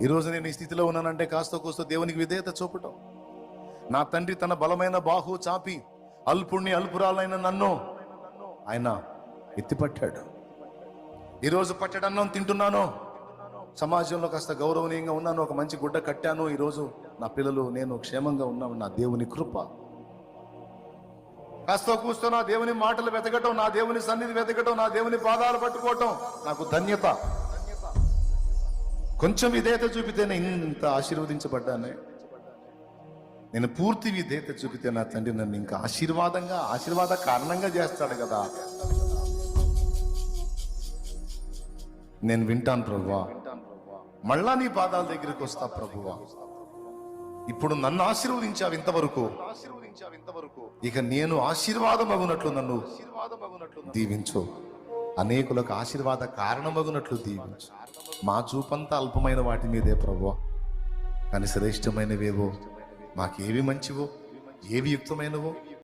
ఈరోజు నేను ఈ స్థితిలో ఉన్నానంటే కాస్త కూస్తో దేవునికి విధేయత చూపటం. నా తండ్రి తన బలమైన బాహు చాపి అల్పుణ్ణి అల్పురాలైన నన్ను ఆయన ఎత్తిపట్టాడు. ఈరోజు పట్టడన్నం తింటున్నాను, సమాజంలో కాస్త గౌరవనీయంగా ఉన్నాను, ఒక మంచి గుడ్డ కట్టాను. ఈరోజు నా పిల్లలు నేను క్షేమంగా ఉన్నాను. నా దేవుని కృప. కాస్త కూస్తో నా దేవుని మాటలు వెతకటం, నా దేవుని సన్నిధి వెతకటం, నా దేవుని పాదాలు పట్టుకోవటం నాకు ధన్యత. కొంచెం విధేయత చూపితేనే ఇంత ఆశీర్వదించబడ్డానే. నేను పూర్తి విధేయత చూపితే నా తండ్రి నన్ను ఇంకా ఆశీర్వాద కారణంగా చేస్తాడు కదా. నేను వింటాను ప్రభువా, మళ్ళా నీ పాదాల దగ్గరికి వస్తా ప్రభువా. ఇప్పుడు నన్ను ఆశీర్వదించావు ఇంతవరకు, ఇక నేను ఆశీర్వాదమగునట్లు నన్ను దీవించు. అనేకులకు ఆశీర్వాద కారణమగునట్లు దీవించు. మా చూపంతా అల్పమైన వాటి మీదే ప్రభువా, కానీ శ్రేష్టమైనవేవో, మాకేవి మంచివో, ఏవి యుక్తమైనవో